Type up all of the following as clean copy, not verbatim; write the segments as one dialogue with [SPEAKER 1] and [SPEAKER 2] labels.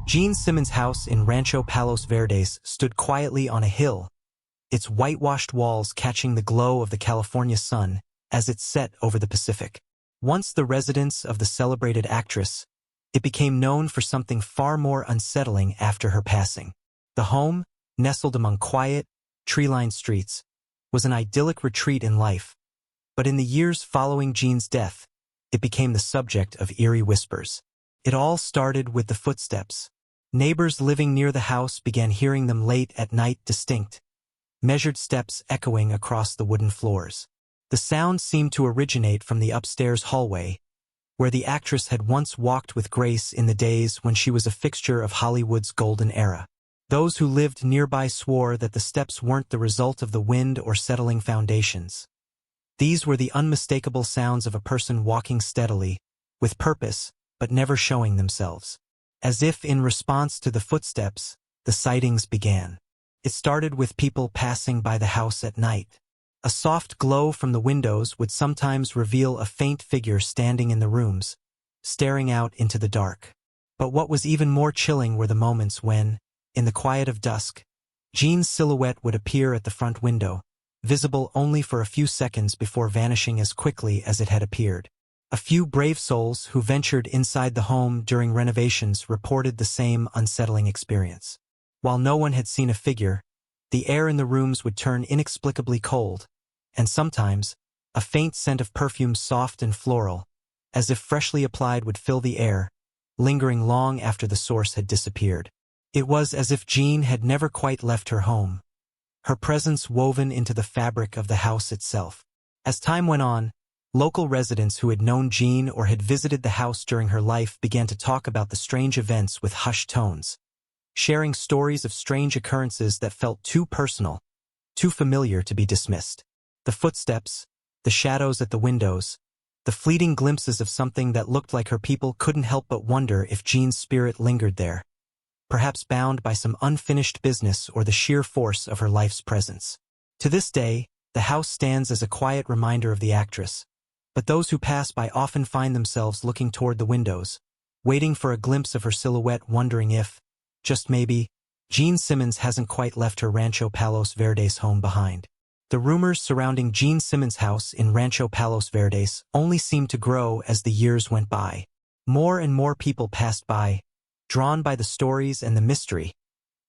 [SPEAKER 1] Gene Simmons' house in Rancho Palos Verdes stood quietly on a hill, its whitewashed walls catching the glow of the California sun as it set over the Pacific. Once the residence of the celebrated actress, it became known for something far more unsettling after her passing. The home, nestled among quiet, tree-lined streets, was an idyllic retreat in life, but in the years following Gene's death, it became the subject of eerie whispers. It all started with the footsteps. Neighbors living near the house began hearing them late at night, distinct, measured steps echoing across the wooden floors. The sound seemed to originate from the upstairs hallway, where the actress had once walked with grace in the days when she was a fixture of Hollywood's golden era. Those who lived nearby swore that the steps weren't the result of the wind or settling foundations. These were the unmistakable sounds of a person walking steadily, with purpose, but never showing themselves. As if in response to the footsteps, the sightings began. It started with people passing by the house at night. A soft glow from the windows would sometimes reveal a faint figure standing in the rooms, staring out into the dark. But what was even more chilling were the moments when, in the quiet of dusk, Gene's silhouette would appear at the front window, visible only for a few seconds before vanishing as quickly as it had appeared. A few brave souls who ventured inside the home during renovations reported the same unsettling experience. While no one had seen a figure, the air in the rooms would turn inexplicably cold, and sometimes, a faint scent of perfume, soft and floral, as if freshly applied, would fill the air, lingering long after the source had disappeared. It was as if Gene had never quite left her home, her presence woven into the fabric of the house itself. As time went on, local residents who had known Gene or had visited the house during her life began to talk about the strange events with hushed tones, sharing stories of strange occurrences that felt too personal, too familiar to be dismissed. The footsteps, the shadows at the windows, the fleeting glimpses of something that looked like her. People couldn't help but wonder if Gene's spirit lingered there, perhaps bound by some unfinished business or the sheer force of her life's presence. To this day, the house stands as a quiet reminder of the actress, but those who pass by often find themselves looking toward the windows, waiting for a glimpse of her silhouette, wondering if, just maybe, Gene Simmons hasn't quite left her Rancho Palos Verdes home behind. The rumors surrounding Gene Simmons' house in Rancho Palos Verdes only seemed to grow as the years went by. More and more people passed by, drawn by the stories and the mystery,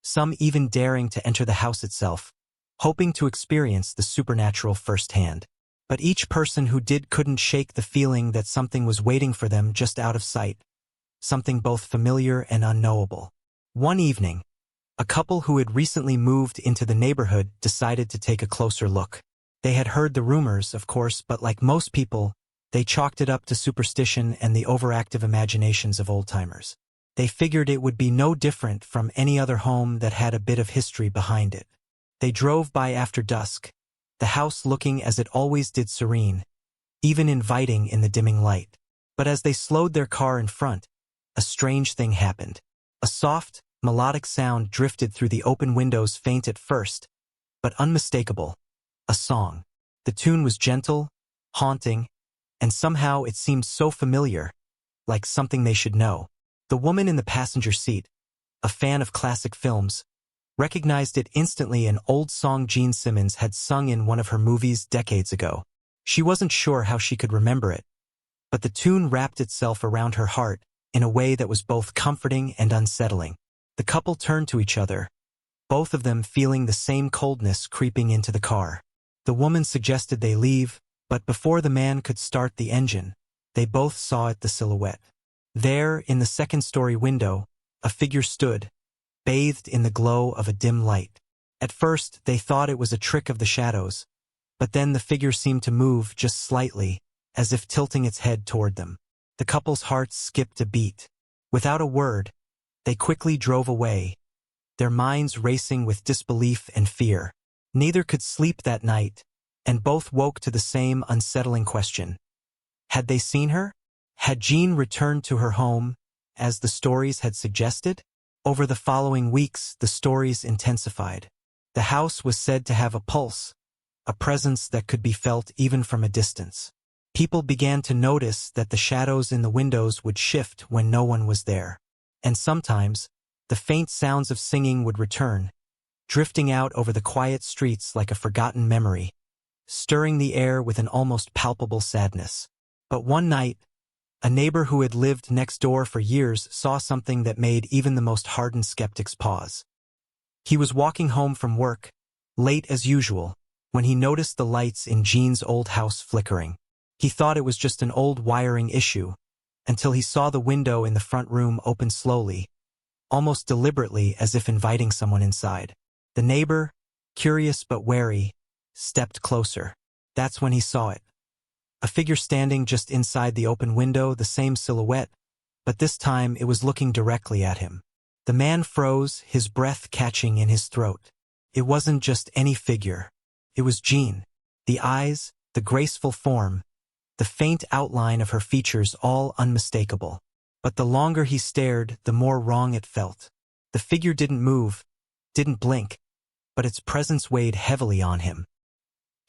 [SPEAKER 1] some even daring to enter the house itself, hoping to experience the supernatural firsthand. But each person who did couldn't shake the feeling that something was waiting for them just out of sight, something both familiar and unknowable. One evening, a couple who had recently moved into the neighborhood decided to take a closer look. They had heard the rumors, of course, but like most people, they chalked it up to superstition and the overactive imaginations of old-timers. They figured it would be no different from any other home that had a bit of history behind it. They drove by after dusk, the house looking as it always did, serene, even inviting in the dimming light. But as they slowed their car in front, a strange thing happened. A soft, melodic sound drifted through the open windows, faint at first, but unmistakable. A song. The tune was gentle, haunting, and somehow it seemed so familiar, like something they should know. The woman in the passenger seat, a fan of classic films, recognized it instantly, an old song Gene Simmons had sung in one of her movies decades ago. She wasn't sure how she could remember it, but the tune wrapped itself around her heart in a way that was both comforting and unsettling. The couple turned to each other, both of them feeling the same coldness creeping into the car. The woman suggested they leave, but before the man could start the engine, they both saw it, the silhouette. There, in the second-story window, a figure stood, bathed in the glow of a dim light. At first, they thought it was a trick of the shadows, but then the figure seemed to move just slightly, as if tilting its head toward them. The couple's hearts skipped a beat. Without a word, they quickly drove away, their minds racing with disbelief and fear. Neither could sleep that night, and both woke to the same unsettling question. Had they seen her? Had Gene returned to her home, as the stories had suggested? Over the following weeks, the stories intensified. The house was said to have a pulse, a presence that could be felt even from a distance. People began to notice that the shadows in the windows would shift when no one was there. And sometimes, The faint sounds of singing would return, drifting out over the quiet streets like a forgotten memory, stirring the air with an almost palpable sadness. But one night, a neighbor who had lived next door for years saw something that made even the most hardened skeptics pause. He was walking home from work, late as usual, when he noticed the lights in Jean's old house flickering. He thought it was just an old wiring issue, until he saw the window in the front room open slowly, almost deliberately as if inviting someone inside. The neighbor, curious but wary, stepped closer. That's when he saw it. A figure standing just inside the open window, the same silhouette, but this time it was looking directly at him. The man froze, his breath catching in his throat. It wasn't just any figure. It was Jean. The eyes, the graceful form, the faint outline of her features all unmistakable. But the longer he stared, the more wrong it felt. The figure didn't move, didn't blink, but its presence weighed heavily on him.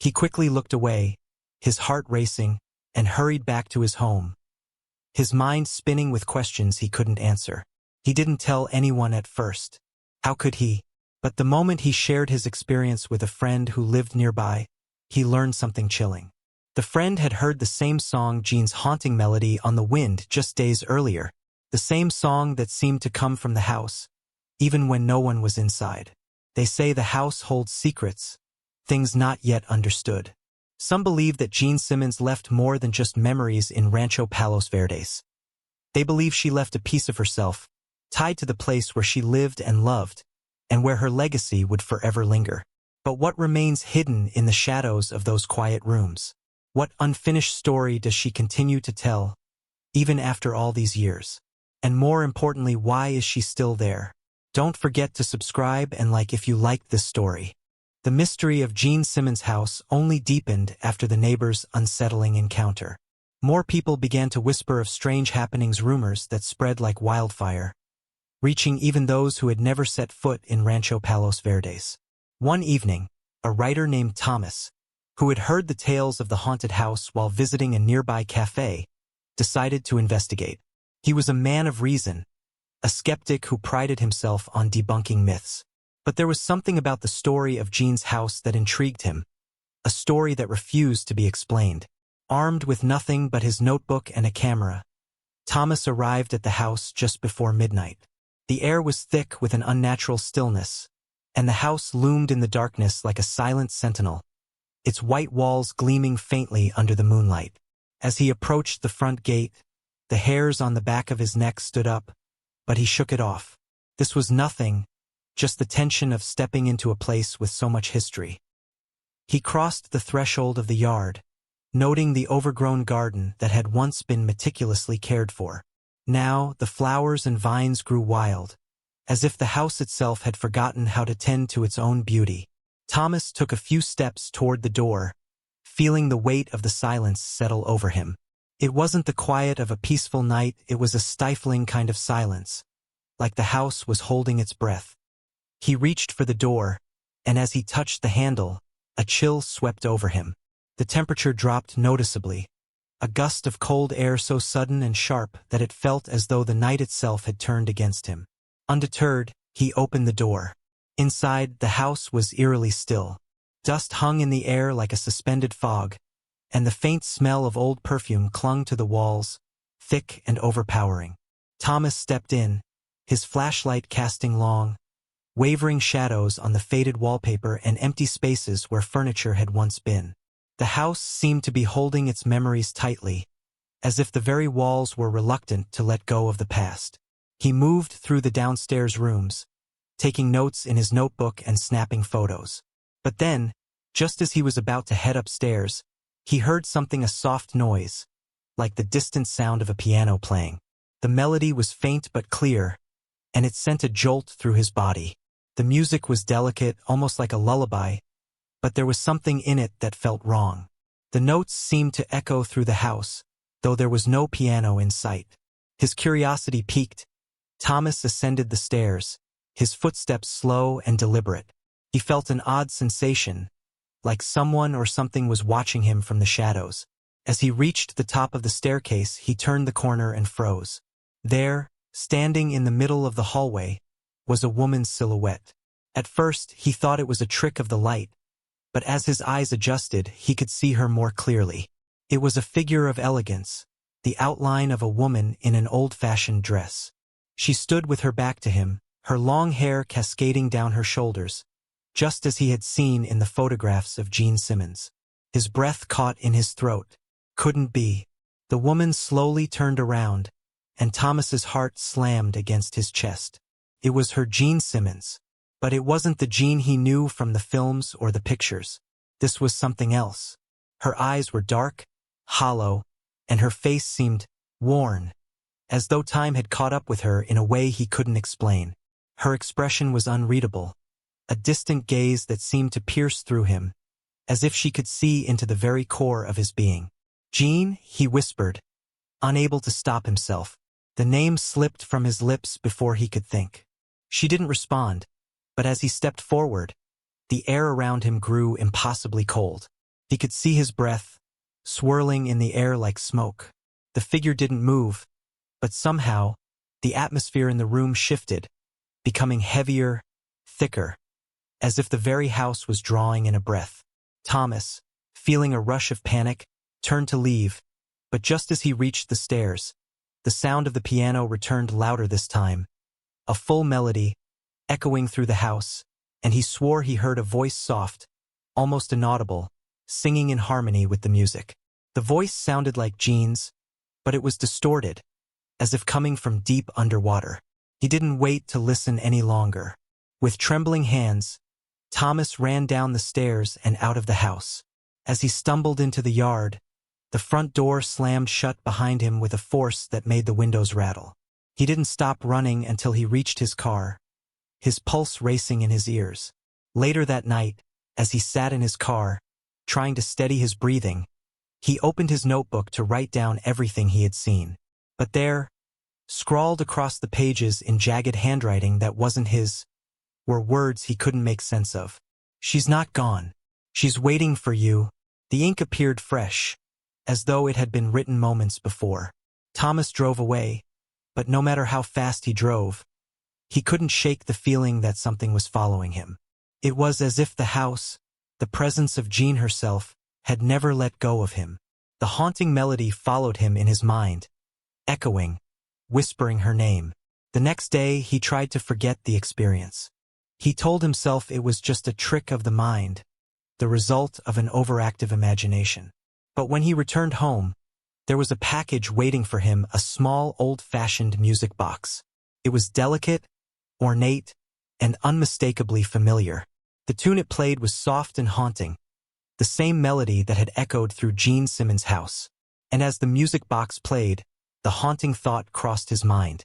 [SPEAKER 1] He quickly looked away, his heart racing, and hurried back to his home, his mind spinning with questions he couldn't answer. He didn't tell anyone at first. How could he? But the moment he shared his experience with a friend who lived nearby, he learned something chilling. The friend had heard the same song, Jean's haunting melody, on the wind just days earlier, the same song that seemed to come from the house, even when no one was inside. They say the house holds secrets, things not yet understood. Some believe that Jean Simmons left more than just memories in Rancho Palos Verdes. They believe she left a piece of herself, tied to the place where she lived and loved, and where her legacy would forever linger. But what remains hidden in the shadows of those quiet rooms? What unfinished story does she continue to tell, even after all these years? And more importantly, why is she still there? Don't forget to subscribe and like if you liked this story. The mystery of Jean Simmons' house only deepened after the neighbor's unsettling encounter. More people began to whisper of strange happenings, rumors that spread like wildfire, reaching even those who had never set foot in Rancho Palos Verdes. One evening, a writer named Thomas, who had heard the tales of the haunted house while visiting a nearby cafe, decided to investigate. He was a man of reason, a skeptic who prided himself on debunking myths. But there was something about the story of Jean's house that intrigued him, a story that refused to be explained. Armed with nothing but his notebook and a camera, Thomas arrived at the house just before midnight. The air was thick with an unnatural stillness, and the house loomed in the darkness like a silent sentinel, its white walls gleaming faintly under the moonlight. As he approached the front gate, the hairs on the back of his neck stood up, but he shook it off. This was nothing, just the tension of stepping into a place with so much history. He crossed the threshold of the yard, noting the overgrown garden that had once been meticulously cared for. Now, the flowers and vines grew wild, as if the house itself had forgotten how to tend to its own beauty. Thomas took a few steps toward the door, feeling the weight of the silence settle over him. It wasn't the quiet of a peaceful night, it was a stifling kind of silence, like the house was holding its breath. He reached for the door, and as he touched the handle, a chill swept over him. The temperature dropped noticeably, a gust of cold air so sudden and sharp that it felt as though the night itself had turned against him. Undeterred, he opened the door. Inside, the house was eerily still. Dust hung in the air like a suspended fog, and the faint smell of old perfume clung to the walls, thick and overpowering. Thomas stepped in, his flashlight casting long, wavering shadows on the faded wallpaper and empty spaces where furniture had once been. The house seemed to be holding its memories tightly, as if the very walls were reluctant to let go of the past. He moved through the downstairs rooms, taking notes in his notebook and snapping photos. But then, just as he was about to head upstairs, he heard something, a soft noise, like the distant sound of a piano playing. The melody was faint but clear, and it sent a jolt through his body. The music was delicate, almost like a lullaby, but there was something in it that felt wrong. The notes seemed to echo through the house, though there was no piano in sight. His curiosity piqued. Thomas ascended the stairs, his footsteps slow and deliberate. He felt an odd sensation, like someone or something was watching him from the shadows. As he reached the top of the staircase, he turned the corner and froze. There, standing in the middle of the hallway, was a woman's silhouette. At first, he thought it was a trick of the light, but as his eyes adjusted, he could see her more clearly. It was a figure of elegance, the outline of a woman in an old-fashioned dress. She stood with her back to him, her long hair cascading down her shoulders, just as he had seen in the photographs of Gene Simmons. His breath caught in his throat. Couldn't be. The woman slowly turned around, and Thomas's heart slammed against his chest. It was her Gene Simmons. But it wasn't the Gene he knew from the films or the pictures. This was something else. Her eyes were dark, hollow, and her face seemed worn, as though time had caught up with her in a way he couldn't explain. Her expression was unreadable, a distant gaze that seemed to pierce through him, as if she could see into the very core of his being. "Gene," he whispered, unable to stop himself. The name slipped from his lips before he could think. She didn't respond, but as he stepped forward, the air around him grew impossibly cold. He could see his breath, swirling in the air like smoke. The figure didn't move, but somehow, the atmosphere in the room shifted, becoming heavier, thicker, as if the very house was drawing in a breath. Thomas, feeling a rush of panic, turned to leave, but just as he reached the stairs, the sound of the piano returned louder this time, a full melody, echoing through the house, and he swore he heard a voice soft, almost inaudible, singing in harmony with the music. The voice sounded like Gene's, but it was distorted, as if coming from deep underwater. He didn't wait to listen any longer. With trembling hands, Thomas ran down the stairs and out of the house. As he stumbled into the yard, the front door slammed shut behind him with a force that made the windows rattle. He didn't stop running until he reached his car, his pulse racing in his ears. Later that night, as he sat in his car, trying to steady his breathing, he opened his notebook to write down everything he had seen. But there, scrawled across the pages in jagged handwriting that wasn't his, were words he couldn't make sense of. "She's not gone. She's waiting for you." The ink appeared fresh, as though it had been written moments before. Thomas drove away, but no matter how fast he drove, he couldn't shake the feeling that something was following him. It was as if the house, the presence of Jean herself, had never let go of him. The haunting melody followed him in his mind, echoing, whispering her name. The next day, he tried to forget the experience. He told himself it was just a trick of the mind, the result of an overactive imagination. But when he returned home, there was a package waiting for him, a small, old-fashioned music box. It was delicate, ornate, and unmistakably familiar. The tune it played was soft and haunting, the same melody that had echoed through Gene Simmons' house. And as the music box played, the haunting thought crossed his mind.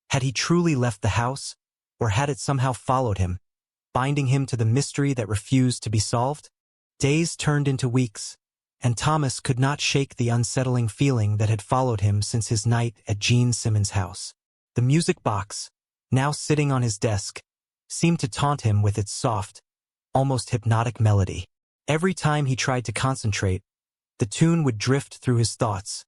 [SPEAKER 1] Had he truly left the house, or had it somehow followed him, binding him to the mystery that refused to be solved? Days turned into weeks, and Thomas could not shake the unsettling feeling that had followed him since his night at Gene Simmons' house. The music box, now sitting on his desk, seemed to taunt him with its soft, almost hypnotic melody. Every time he tried to concentrate, the tune would drift through his thoughts,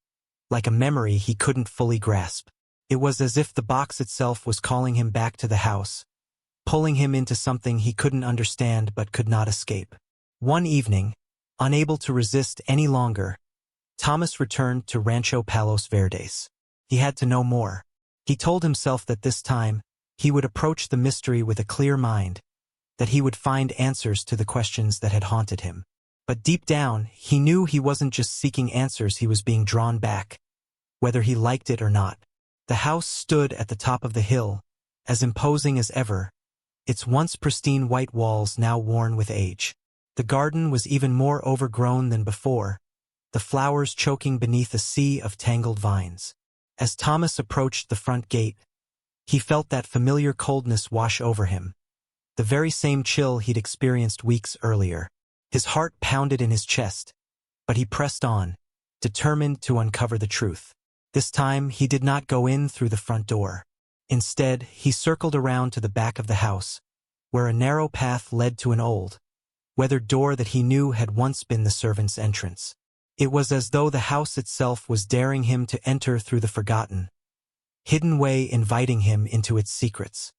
[SPEAKER 1] like a memory he couldn't fully grasp. It was as if the box itself was calling him back to the house, pulling him into something he couldn't understand but could not escape. One evening, unable to resist any longer, Thomas returned to Rancho Palos Verdes. He had to know more. He told himself that this time, he would approach the mystery with a clear mind, that he would find answers to the questions that had haunted him. But deep down, he knew he wasn't just seeking answers, he was being drawn back, whether he liked it or not. The house stood at the top of the hill, as imposing as ever, its once pristine white walls now worn with age. The garden was even more overgrown than before, the flowers choking beneath a sea of tangled vines. As Thomas approached the front gate, he felt that familiar coldness wash over him, the very same chill he'd experienced weeks earlier. His heart pounded in his chest, but he pressed on, determined to uncover the truth. This time, he did not go in through the front door. Instead, he circled around to the back of the house, where a narrow path led to an old, weathered door that he knew had once been the servants' entrance. It was as though the house itself was daring him to enter through the forgotten, hidden way, inviting him into its secrets.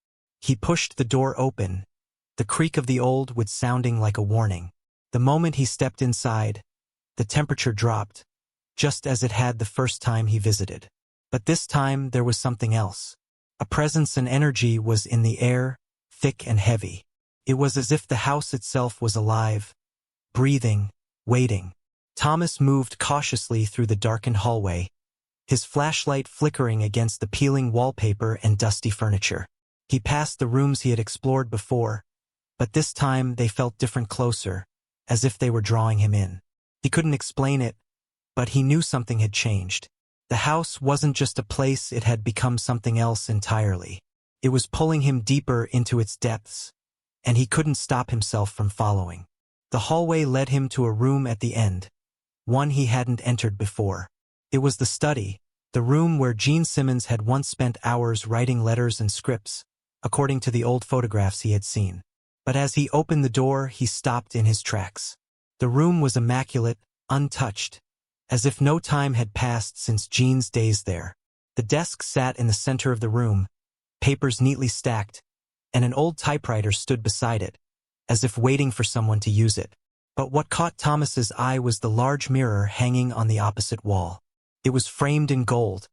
[SPEAKER 1] He pushed the door open, the creak of the old wood sounding like a warning. The moment he stepped inside, the temperature dropped, just as it had the first time he visited. But this time there was something else. A presence and energy was in the air, thick and heavy. It was as if the house itself was alive, breathing, waiting. Thomas moved cautiously through the darkened hallway, his flashlight flickering against the peeling wallpaper and dusty furniture. He passed the rooms he had explored before, but this time they felt different, closer, as if they were drawing him in. He couldn't explain it, but he knew something had changed. The house wasn't just a place, it had become something else entirely. It was pulling him deeper into its depths, and he couldn't stop himself from following. The hallway led him to a room at the end, one he hadn't entered before. It was the study, the room where Gene Simmons had once spent hours writing letters and scripts, according to the old photographs he had seen. But as he opened the door, he stopped in his tracks. The room was immaculate, untouched, as if no time had passed since Gene's days there. The desk sat in the center of the room, papers neatly stacked, and an old typewriter stood beside it, as if waiting for someone to use it. But what caught Thomas's eye was the large mirror hanging on the opposite wall. It was framed in gold,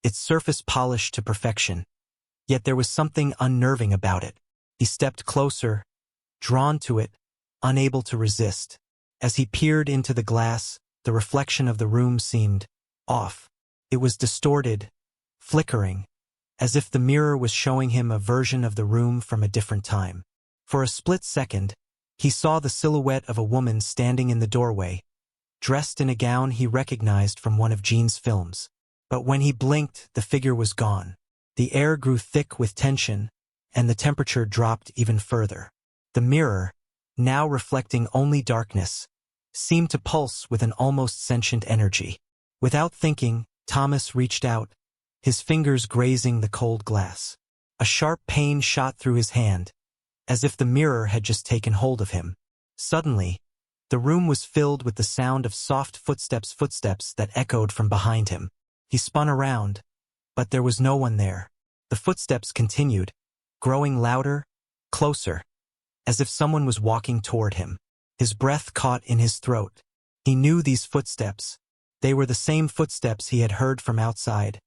[SPEAKER 1] its surface polished to perfection. Yet there was something unnerving about it. He stepped closer, drawn to it, unable to resist. As he peered into the glass, the reflection of the room seemed off. It was distorted, flickering, as if the mirror was showing him a version of the room from a different time. For a split second, he saw the silhouette of a woman standing in the doorway, dressed in a gown he recognized from one of Gene's films. But when he blinked, the figure was gone. The air grew thick with tension, and the temperature dropped even further. The mirror, now reflecting only darkness, seemed to pulse with an almost sentient energy. Without thinking, Thomas reached out, his fingers grazing the cold glass. A sharp pain shot through his hand, as if the mirror had just taken hold of him. Suddenly, the room was filled with the sound of soft footsteps that echoed from behind him. He spun around, but there was no one there. The footsteps continued, growing louder, closer, as if someone was walking toward him. His breath caught in his throat. He knew these footsteps. They were the same footsteps he had heard from outside,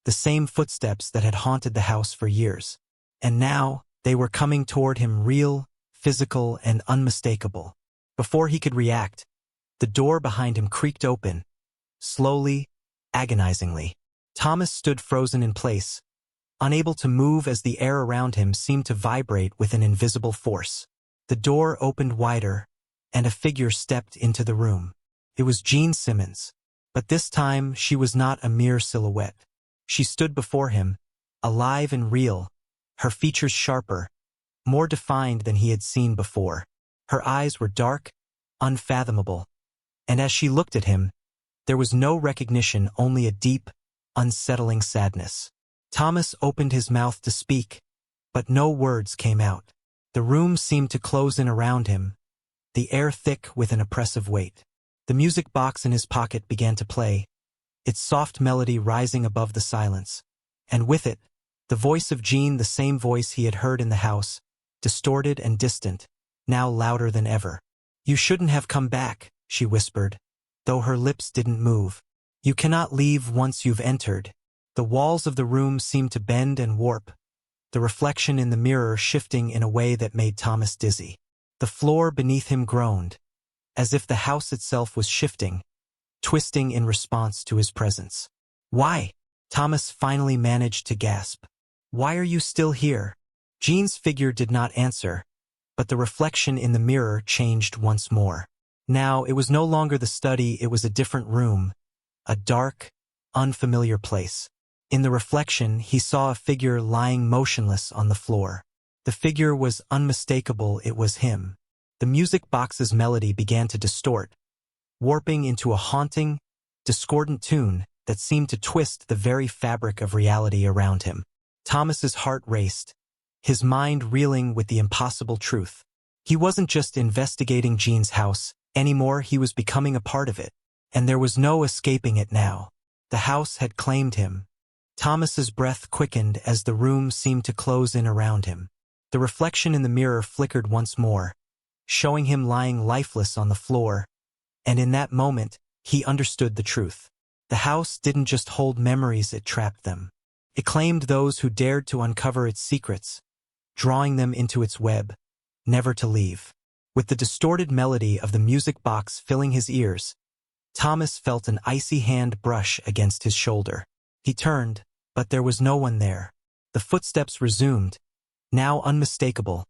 [SPEAKER 1] the same footsteps that had haunted the house for years. And now, they were coming toward him, real, physical, and unmistakable. Before he could react, the door behind him creaked open, slowly, agonizingly. Thomas stood frozen in place, unable to move as the air around him seemed to vibrate with an invisible force. The door opened wider, and a figure stepped into the room. It was Gene Simmons, but this time she was not a mere silhouette. She stood before him, alive and real, her features sharper, more defined than he had seen before. Her eyes were dark, unfathomable, and as she looked at him, there was no recognition, only a deep, unsettling sadness. Thomas opened his mouth to speak, but no words came out. The room seemed to close in around him, the air thick with an oppressive weight. The music box in his pocket began to play, its soft melody rising above the silence, and with it, the voice of Gene, the same voice he had heard in the house, distorted and distant, now louder than ever. "You shouldn't have come back," she whispered, though her lips didn't move. "You cannot leave once you've entered." The walls of the room seemed to bend and warp, the reflection in the mirror shifting in a way that made Thomas dizzy. The floor beneath him groaned, as if the house itself was shifting, twisting in response to his presence. "Why?" Thomas finally managed to gasp. "Why are you still here?" Gene's figure did not answer, but the reflection in the mirror changed once more. Now it was no longer the study, it was a different room, a dark, unfamiliar place. In the reflection, he saw a figure lying motionless on the floor. The figure was unmistakable, it was him. The music box's melody began to distort, warping into a haunting, discordant tune that seemed to twist the very fabric of reality around him. Thomas's heart raced, his mind reeling with the impossible truth. He wasn't just investigating Gene's house anymore, he was becoming a part of it, and there was no escaping it now. The house had claimed him. Thomas's breath quickened as the room seemed to close in around him. The reflection in the mirror flickered once more, showing him lying lifeless on the floor, and in that moment, he understood the truth. The house didn't just hold memories, it trapped them. It claimed those who dared to uncover its secrets, drawing them into its web, never to leave. With the distorted melody of the music box filling his ears, Thomas felt an icy hand brush against his shoulder. He turned, but there was no one there. The footsteps resumed, now unmistakable,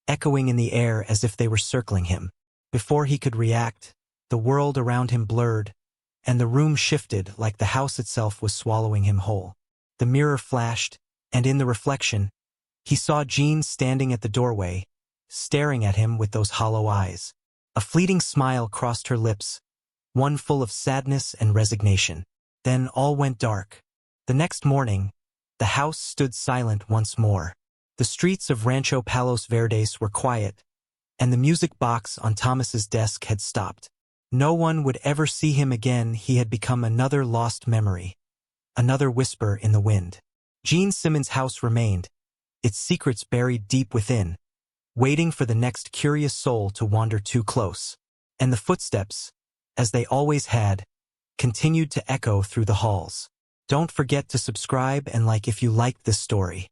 [SPEAKER 1] echoing in the air as if they were circling him. Before he could react, the world around him blurred, and the room shifted like the house itself was swallowing him whole. The mirror flashed, and in the reflection, he saw Jean standing at the doorway, staring at him with those hollow eyes. A fleeting smile crossed her lips, one full of sadness and resignation. Then all went dark. The next morning, the house stood silent once more. The streets of Rancho Palos Verdes were quiet, and the music box on Thomas's desk had stopped. No one would ever see him again. He had become another lost memory, another whisper in the wind. Gene Simmons' house remained, its secrets buried deep within, waiting for the next curious soul to wander too close. And the footsteps, as they always had, continued to echo through the halls. Don't forget to subscribe and like if you liked this story.